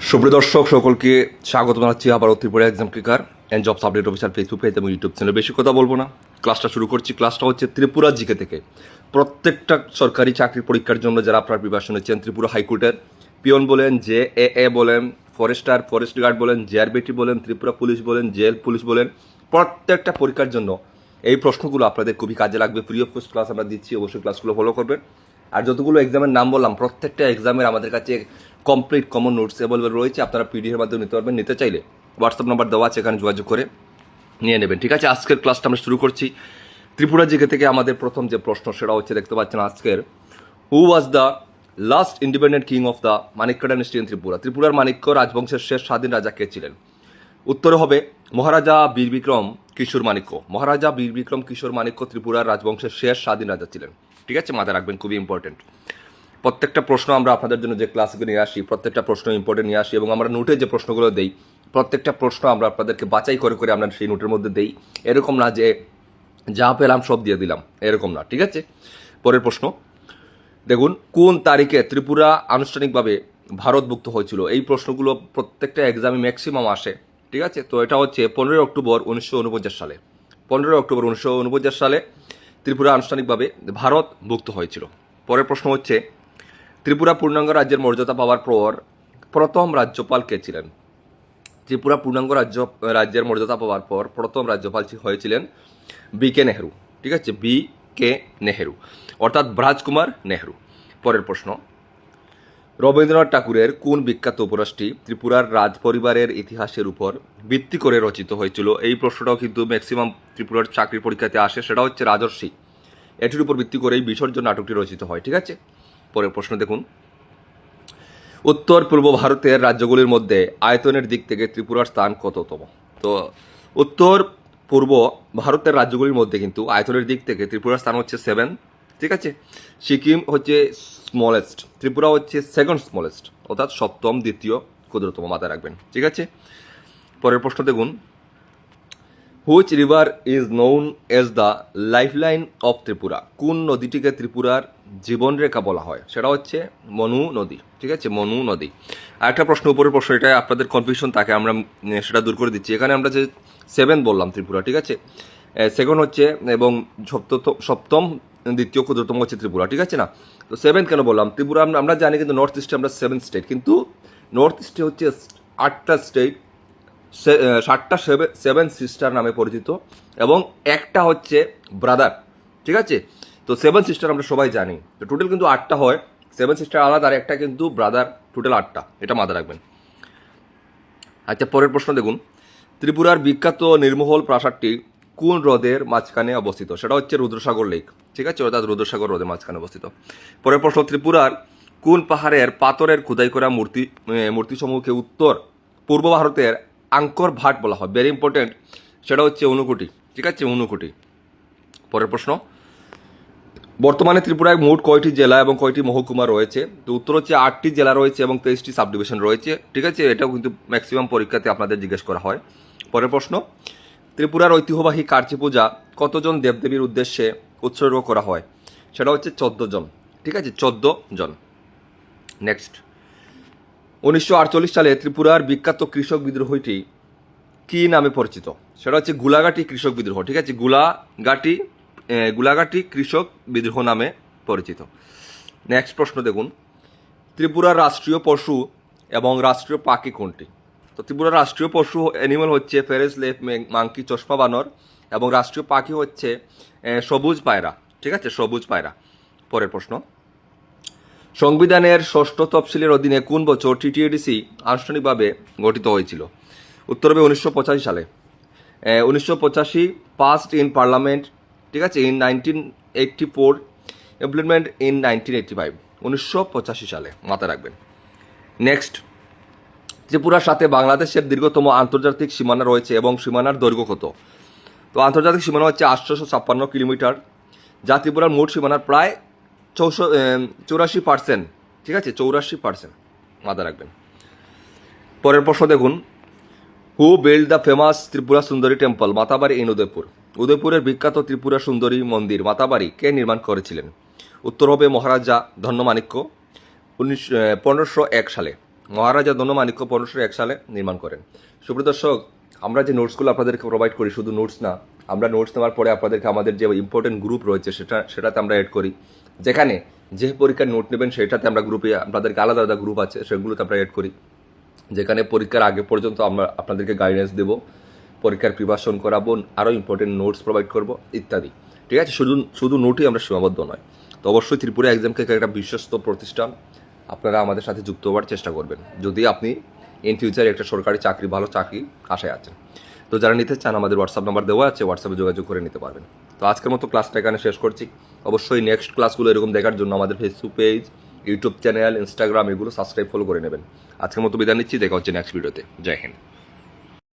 সুপ্রিয় দর্শক সকলকে স্বাগত জানাচ্ছি আবার Tripura exam clicker and jobs update officer Facebook page এবং ইউটিউব চ্যানেল। বেশি কথা বলবো না, ক্লাসটা শুরু করছি। ক্লাসটা হচ্ছে ত্রিপুরা জিকে থেকে। প্রত্যেকটা সরকারি চাকরির পরীক্ষার জন্য যারা আপনার প্রিপারেশন নিচ্ছেন, ত্রিপুরা হাইকোর্টের পিয়ন বলেন, JAA বলেন, ফরেস্ট গার্ড বলেন, JRBT বলেন, ত্রিপুরা পুলিশ বলেন, জেল পুলিশ বলেন, প্রত্যেকটা পরীক্ষার জন্য এই প্রশ্নগুলো আপনাদের খুবই কাজে লাগবে। ফ্রি অফ কস্ট ক্লাস আমরা দিচ্ছি, অবশ্যই ক্লাসগুলো ফলো করবেন। আর যতগুলো এক্সামের নাম বললাম, প্রত্যেকটা এক্সামের আমাদের কাছে কমপ্লিট কমন নোটস অ্যাভেলেবল রয়েছে। আপনারা পিডিএফের মাধ্যমে নিতে পারবেন। নিতে চাইলে হোয়াটসঅ্যাপ নাম্বার দেওয়া আছে, এখানে যোগাযোগ করে নিয়ে নেবেন। ঠিক আছে, আজকের ক্লাসটা আমরা শুরু করছি। ত্রিপুরা জিকে থেকে আমাদের প্রথম যে প্রশ্ন সেটা হচ্ছে, দেখতে পাচ্ছেন আজকের, who was the last independent king of the Manikya dynasty in Tripura? ত্রিপুরার মানিক্য রাজবংশের শেষ স্বাধীন রাজা কে ছিলেন? উত্তরে হবে মহারাজা বীর বিক্রম কিশোর মানিক্য। মহারাজা বীর বিক্রম কিশোর মানিক্য ত্রিপুরার রাজবংশের শেষ স্বাধীন রাজা ছিলেন। ঠিক আছে, মাথায় রাখবেন, খুবই ইম্পর্টেন্ট। প্রত্যেকটা প্রশ্ন আমরা আপনাদের জন্য যে ক্লাসগুলো নিয়ে আসি, প্রত্যেকটা প্রশ্ন ইম্পর্টেন্ট নিয়ে আসি, এবং আমরা নোটে যে প্রশ্নগুলো দেই, প্রত্যেকটা প্রশ্ন আমরা আপনাদেরকে বাছাই করে করে আমরা সেই নোটের মধ্যে দেই। এরকম না যে যা পেলাম সব দিয়ে দিলাম, এরকম না। ঠিক আছে, পরের প্রশ্ন দেখুন, কোন তারিখে ত্রিপুরা আনুষ্ঠানিকভাবে ভারতভুক্ত হয়েছিল? এই প্রশ্নগুলো প্রত্যেকটা এক্সামে ম্যাক্সিমাম আসে। ঠিক আছে, তো এটা হচ্ছে 15 অক্টোবর 1949 সালে। 15 অক্টোবর 1949 সালে ত্রিপুরা আনুষ্ঠানিকভাবে ভারতভুক্ত হয়েছিল। পরের প্রশ্ন হচ্ছে, ত্রিপুরা পূর্ণাঙ্গ রাজ্যের মর্যাদা পাওয়ার পর প্রথম রাজ্যপাল কে ছিলেন? ত্রিপুরা পূর্ণাঙ্গ রাজ্যের মর্যাদা পাওয়ার পর প্রথম রাজ্যপাল হয়েছিলেন BK নেহরু। ঠিক আছে, BK নেহরু, অর্থাৎ রাজকুমার নেহরু। পরের প্রশ্ন, রবীন্দ্রনাথ ঠাকুরের কোন বিখ্যাত উপন্যাসটি ত্রিপুরার রাজ পরিবারের ইতিহাসের উপর ভিত্তি করে রচিত হয়েছিল? এই প্রশ্নটাও কিন্তু ম্যাক্সিমাম ত্রিপুরার চাকরির পরীক্ষাতে আসে। সেটা হচ্ছে রাজর্ষি। এটির উপর ভিত্তি করেই বিসর্জন নাটকটি রচিত হয়। ঠিক আছে, পরের প্রশ্ন দেখুন, উত্তর পূর্ব ভারতের রাজ্যগুলির মধ্যে আয়তনের দিক থেকে ত্রিপুরার স্থান কততম? তো উত্তর পূর্ব ভারতের রাজ্যগুলির মধ্যে কিন্তু আয়তনের দিক থেকে ত্রিপুরার স্থান হচ্ছে 7। ঠিক আছে, সিকিম হচ্ছে স্মলেস্ট, ত্রিপুরা হচ্ছে সেকেন্ড স্মলেস্ট, অর্থাৎ সপ্তম, দ্বিতীয় ক্ষুদ্রতম, মাথায় রাখবেন। ঠিক আছে, পরের প্রশ্ন দেখুন, which river is known as the lifeline of Tripura? কোন নদীটিকে ত্রিপুরার জীবনরেখা বলা হয়? সেটা হচ্ছে মনু নদী। ঠিক আছে, মনু নদী। আর একটা প্রশ্ন, উপরের প্রশ্ন, এটা আপনাদের কনফিউশন থাকে, আমরা সেটা দূর করে দিচ্ছি। এখানে আমরা যে 7 বললাম ত্রিপুরা, ঠিক আছে, সেকেন্ড হচ্ছে এবং সপ্তম, দ্বিতীয় ক্ষুদ্রতম হচ্ছে ত্রিপুরা। ঠিক আছে না, তো 7 কেন বললাম? ত্রিপুরা আমরা জানি কিন্তু নর্থ ইস্টে আমরা 7 স্টেট, কিন্তু নর্থ ইস্টে হচ্ছে 8টা স্টেট, 7টা 7 সিস্টার নামে পরিচিত, এবং একটা হচ্ছে ব্রাদার। ঠিক আছে, তো 7 সিস্টার আমরা সবাই জানি, তো টোটাল কিন্তু 8টা হয়। 7 সিস্টার আলাদা, আর একটা কিন্তু ব্রাদার, টোটাল 8টা, এটা মাথায় রাখবেন। আচ্ছা, পরের প্রশ্ন দেখুন, ত্রিপুরার বিখ্যাত নির্মহল প্রাসাদটি কোন হ্রদের মাঝখানে অবস্থিত? সেটা হচ্ছে রুদ্রসাগর লেক। ঠিক আছে, অর্থাৎ রুদ্রসাগর হ্রদের মাঝখানে অবস্থিত। পরের প্রশ্ন, ত্রিপুরার কোন পাহাড়ের পাথরের খোদাই করা মূর্তিসমূহকে উত্তর পূর্ব ভারতের আঙ্কর ভাট বলা হয়? ভেরি ইম্পর্টেন্ট, সেটা হচ্ছে ঊনকোটি। ঠিক আছে, ঊনকোটি। পরের প্রশ্ন, বর্তমানে ত্রিপুরায় মোট কয়টি জেলা এবং কয়টি মহকুমা রয়েছে? তো উত্তর হচ্ছে 8টি জেলা রয়েছে এবং 23টি সাব ডিভিশন রয়েছে। ঠিক আছে, এটাও কিন্তু ম্যাক্সিমাম পরীক্ষাতে আপনাদের জিজ্ঞেস করা হয়। পরের প্রশ্ন, ত্রিপুরার ঐতিহ্যবাহী কার্চি পূজা কতজন দেবদেবীর উদ্দেশ্যে উৎসর্গ করা হয়? সেটা হচ্ছে 14 জন। ঠিক আছে, 14 জন। নেক্সট, 1948 সালে ত্রিপুরার বিখ্যাত কৃষক বিদ্রোহটি কি নামে পরিচিত? সেটা হচ্ছে গোলাঘাটি কৃষক বিদ্রোহ। ঠিক আছে, গোলাঘাটি কৃষক বিদ্রোহ নামে পরিচিত। নেক্সট প্রশ্ন দেখুন, ত্রিপুরার রাষ্ট্রীয় পশু এবং রাষ্ট্রীয় পাখি কোনটি? তো ত্রিপুরার রাষ্ট্রীয় পশু অ্যানিমাল হচ্ছে ফেরেস লেফ মাংকি, চশমা বানর, এবং রাষ্ট্রীয় পাখি হচ্ছে সবুজ পায়রা। ঠিক আছে, সবুজ পায়রা। পরের প্রশ্ন, সংবিধানের 6ষ্ঠ তফসিলের অধীনে কোন বছর TTADC আনুষ্ঠানিকভাবে গঠিত হয়েছিল? উত্তর হবে 1985 সালে। 1985, পাসড ইন পার্লামেন্ট। ঠিক আছে, ইন 1984, ইমপ্লিমেন্ট ইন 1985। 1985 সালে, মাথায় রাখবেন। নেক্সট, ত্রিপুরার সাথে বাংলাদেশের দীর্ঘতম আন্তর্জাতিক সীমানা রয়েছে এবং সীমানার দৈর্ঘ্য কত? তো আন্তর্জাতিক সীমানা হচ্ছে 856 কিলোমিটার, যা ত্রিপুরার মোট সীমানার প্রায় 84%। ঠিক আছে, 84%, মাথায় রাখবেন। পরের প্রশ্ন দেখুন, হু build the famous Tripura Sundari temple Matabari in Udaipur? উদয়পুরের বিখ্যাত ত্রিপুরা সুন্দরী মন্দির মাতাবাড়ি কে নির্মাণ করেছিলেন? উত্তর হবে মহারাজা ধন্যমাণিক্য, 1501 সালে। মহারাজা ধনমাণিক্য 1501 সালে নির্মাণ করেন। সুপ্রিয় দর্শক, আমরা যে নোটসগুলো আপনাদেরকে প্রোভাইড করি, শুধু নোটস না, আমরা নোটস নেওয়ার পরে আপনাদেরকে আমাদের যে ইম্পর্টেন্ট গ্রুপ রয়েছে সেটাতে আমরা অ্যাড করি, যেখানে যে পরীক্ষার নোট নেবেন সেটাতে আমরা গ্রুপে আপনাদেরকে আলাদা আলাদা গ্রুপ আছে, সেগুলোতে আমরা অ্যাড করি, যেখানে পরীক্ষার আগে পর্যন্ত আমরা আপনাদেরকে গাইডেন্স দেবো, পরীক্ষার প্রিপারেশন করাবো, আরও ইম্পর্টেন্ট নোটস প্রোভাইড করবো ইত্যাদি। ঠিক আছে, শুধু নোটই আমরা সীমাবদ্ধ নয়। তো অবশ্যই ত্রিপুরা এক্সামকে একটা বিশ্বস্ত প্রতিষ্ঠান, আপনারা আমাদের সাথে যুক্ত হওয়ার চেষ্টা করবেন যদি আপনি ইন ফিউচারে একটা সরকারি চাকরি, ভালো চাকরি আশায় আছেন। তো যারা নিতে চান আমাদের হোয়াটসঅ্যাপ নাম্বার দেওয়া আছে, হোয়াটসঅ্যাপে যোগাযোগ করে নিতে পারবেন। তো আজকের মতো ক্লাসটা এখানে শেষ করছি। অবশ্যই নেক্সট ক্লাসগুলো এরকম দেখার জন্য আমাদের Facebook page, YouTube channel, Instagram এগুলো সাবস্ক্রাইব ফলো করে নেবেন। আজকের মতো বিদায় নিচ্ছি, দেখা হচ্ছে নেক্সট ভিডিওতে। জয় হিন্দ।